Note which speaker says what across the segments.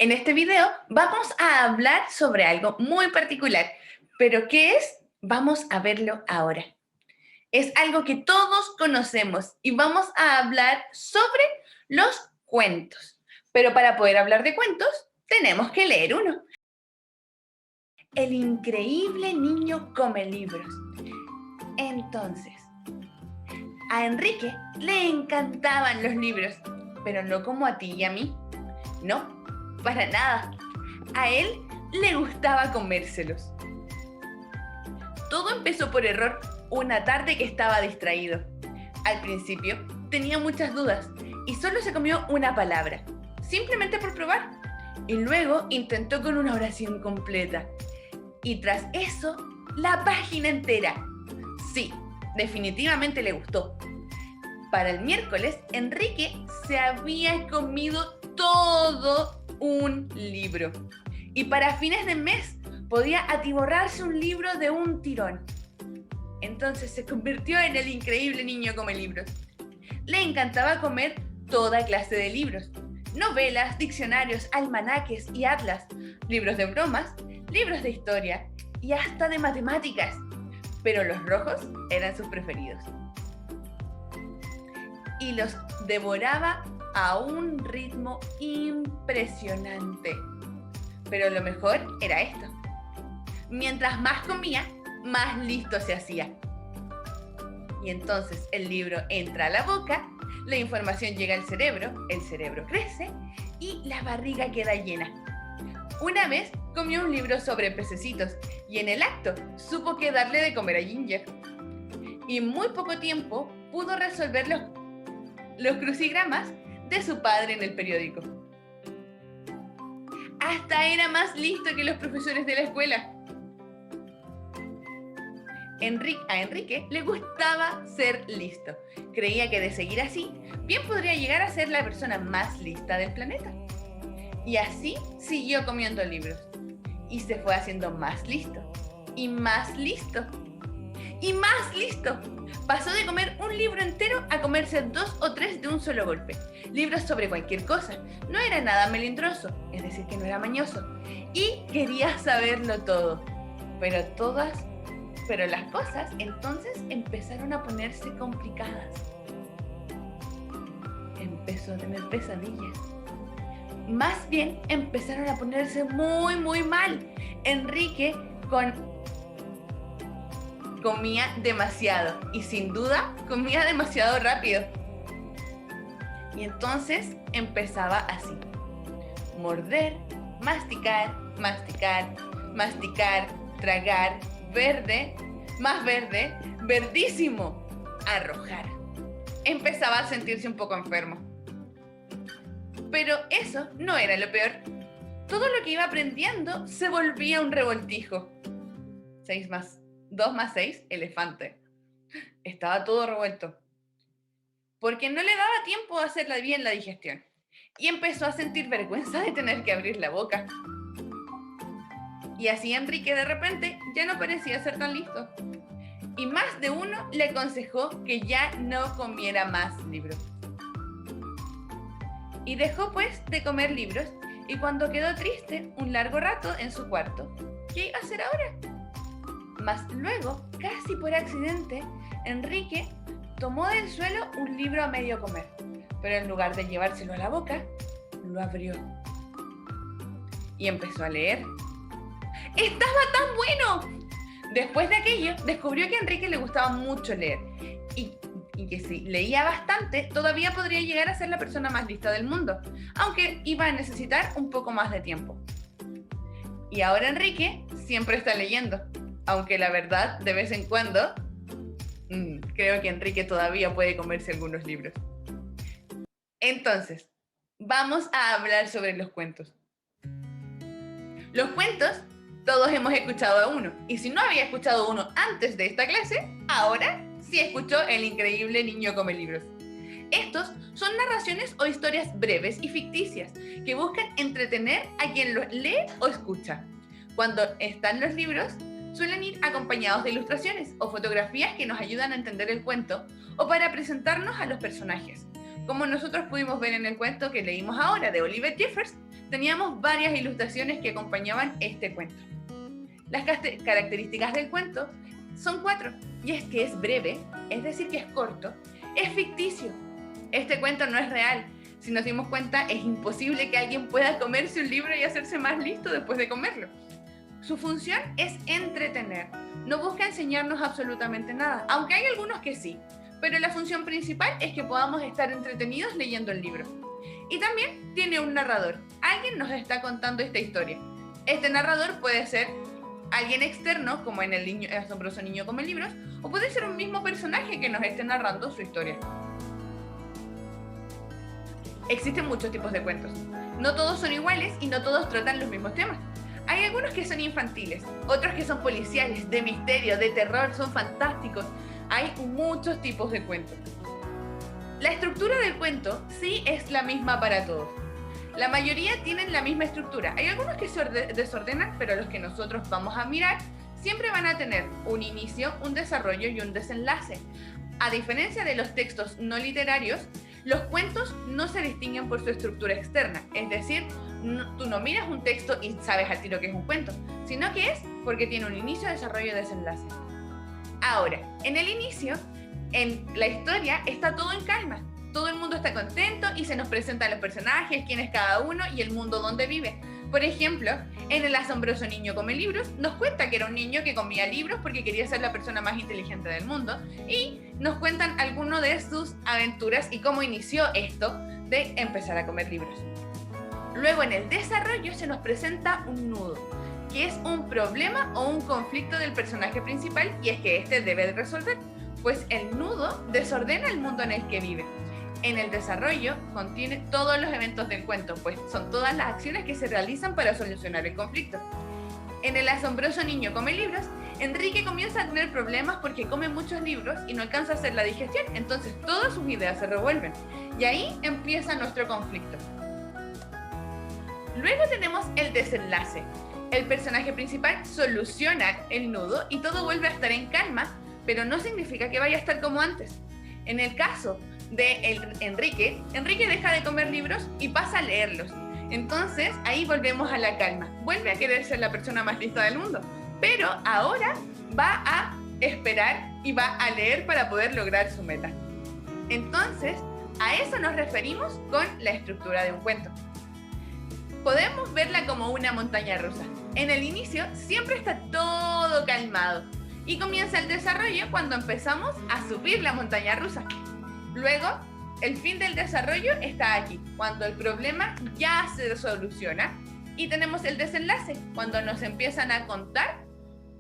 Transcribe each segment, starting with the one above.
Speaker 1: En este video vamos a hablar sobre algo muy particular, pero ¿qué es? Vamos a verlo ahora. Es algo que todos conocemos y vamos a hablar sobre los cuentos. Pero para poder hablar de cuentos, tenemos que leer uno. El increíble niño come libros. Entonces, a Enrique le encantaban los libros, pero no como a ti y a mí. No, para nada. A él le gustaba comérselos. Todo empezó por error una tarde que estaba distraído. Al principio tenía muchas dudas y solo se comió una palabra, simplemente por probar. Y luego intentó con una oración completa. Y tras eso, la página entera. Sí, definitivamente le gustó. Para el miércoles, Enrique se había comido todo un libro. Y para fines de mes podía atiborrarse un libro de un tirón. Entonces se convirtió en el increíble niño come libros. Le encantaba comer toda clase de libros. Novelas, diccionarios, almanaques y atlas, libros de bromas, libros de historia y hasta de matemáticas. Pero los rojos eran sus preferidos. Y los devoraba a un ritmo impresionante. Pero lo mejor era esto. Mientras más comía, más listo se hacía. Y entonces el libro entra a la boca, la información llega al cerebro, el cerebro crece y la barriga queda llena. Una vez comió un libro sobre pececitos y en el acto supo qué darle de comer a Ginger. Y en muy poco tiempo pudo resolver los crucigramas de su padre en el periódico. Hasta era más listo que los profesores de la escuela. A Enrique le gustaba ser listo. Creía que de seguir así, bien podría llegar a ser la persona más lista del planeta. Y así siguió comiendo libros. Y se fue haciendo más listo. Y más listo. Y más listo. Pasó de comer un libro entero a comerse 2 o 3 de un solo golpe. Libros sobre cualquier cosa. No era nada melindroso, es decir, que no era mañoso. Y quería saberlo todo. Pero las cosas entonces empezaron a ponerse complicadas. Empezó a tener pesadillas. Más bien empezaron a ponerse muy, muy mal. Enrique comía demasiado y sin duda comía demasiado rápido. Y entonces empezaba así: morder, masticar, masticar, masticar, tragar, verde, más verde, verdísimo, arrojar. Empezaba a sentirse un poco enfermo. Pero eso no era lo peor. Todo lo que iba aprendiendo se volvía un revoltijo. 2 más 6, elefante. Estaba todo revuelto. Porque no le daba tiempo a hacerla bien la digestión. Y empezó a sentir vergüenza de tener que abrir la boca. Y así Enrique de repente ya no parecía ser tan listo. Y más de uno le aconsejó que ya no comiera más libros. Y dejó pues de comer libros y cuando quedó triste un largo rato en su cuarto, ¿qué iba a hacer ahora? Mas luego, casi por accidente, Enrique tomó del suelo un libro a medio comer, pero en lugar de llevárselo a la boca, lo abrió. Y empezó a leer. ¡Estaba tan bueno! Después de aquello, descubrió que a Enrique le gustaba mucho leer y que si leía bastante, todavía podría llegar a ser la persona más lista del mundo, aunque iba a necesitar un poco más de tiempo. Y ahora Enrique siempre está leyendo, aunque la verdad, de vez en cuando, creo que Enrique todavía puede comerse algunos libros. Entonces, vamos a hablar sobre los cuentos. Los cuentos, todos hemos escuchado uno, y si no había escuchado uno antes de esta clase, ahora sí escuchó El increíble niño come libros. Estos son narraciones o historias breves y ficticias que buscan entretener a quien los lee o escucha. Cuando están los libros, suelen ir acompañados de ilustraciones o fotografías que nos ayudan a entender el cuento o para presentarnos a los personajes. Como nosotros pudimos ver en el cuento que leímos ahora de Oliver Jeffers, teníamos varias ilustraciones que acompañaban este cuento. Las características del cuento son 4, y es que es breve, es decir que es corto, es ficticio. Este cuento no es real. Si nos dimos cuenta, es imposible que alguien pueda comerse un libro y hacerse más listo después de comerlo. Su función es entretener. No busca enseñarnos absolutamente nada, aunque hay algunos que sí. Pero la función principal es que podamos estar entretenidos leyendo el libro. Y también tiene un narrador. Alguien nos está contando esta historia. Este narrador puede ser alguien externo, como en el asombroso niño come libros, o puede ser un mismo personaje que nos esté narrando su historia. Existen muchos tipos de cuentos. No todos son iguales y no todos tratan los mismos temas. Hay algunos que son infantiles, otros que son policiales, de misterio, de terror, son fantásticos. Hay muchos tipos de cuentos. La estructura del cuento sí es la misma para todos. La mayoría tienen la misma estructura. Hay algunos que se desordenan, pero los que nosotros vamos a mirar siempre van a tener un inicio, un desarrollo y un desenlace. A diferencia de los textos no literarios, los cuentos no se distinguen por su estructura externa, es decir, tú no miras un texto y sabes al tiro que es un cuento, sino que es porque tiene un inicio, desarrollo y desenlace. Ahora, en el inicio, en la historia está todo en calma, todo el mundo está contento y se nos presentan los personajes, quién es cada uno y el mundo donde vive. Por ejemplo, en El asombroso niño come libros, nos cuenta que era un niño que comía libros porque quería ser la persona más inteligente del mundo, y nos cuentan algunas de sus aventuras y cómo inició esto de empezar a comer libros. Luego, en el desarrollo se nos presenta un nudo, que es un problema o un conflicto del personaje principal, y es que este debe de resolver, pues el nudo desordena el mundo en el que vive. En el desarrollo contiene todos los eventos del cuento, pues son todas las acciones que se realizan para solucionar el conflicto. En El asombroso niño come libros, Enrique comienza a tener problemas porque come muchos libros y no alcanza a hacer la digestión, entonces todas sus ideas se revuelven. Y ahí empieza nuestro conflicto. Luego tenemos el desenlace. El personaje principal soluciona el nudo y todo vuelve a estar en calma, pero no significa que vaya a estar como antes. En el caso de Enrique deja de comer libros y pasa a leerlos. Entonces ahí volvemos a la calma, vuelve a querer ser la persona más lista del mundo, pero ahora va a esperar y va a leer para poder lograr su meta. Entonces, a eso nos referimos con la estructura de un cuento. Podemos verla como una montaña rusa. En el inicio siempre está todo calmado y comienza el desarrollo cuando empezamos a subir la montaña rusa. Luego, el fin del desarrollo está aquí, cuando el problema ya se soluciona, y tenemos el desenlace, cuando nos empiezan a contar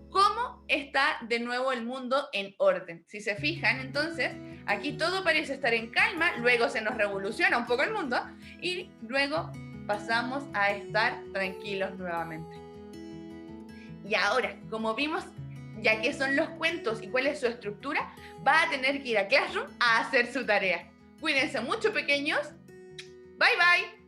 Speaker 1: cómo está de nuevo el mundo en orden. Si se fijan, entonces, aquí todo parece estar en calma, luego se nos revoluciona un poco el mundo, y luego pasamos a estar tranquilos nuevamente. Y ahora, como vimos, ya que son los cuentos y cuál es su estructura, va a tener que ir a Classroom a hacer su tarea. Cuídense mucho, pequeños. Bye, bye.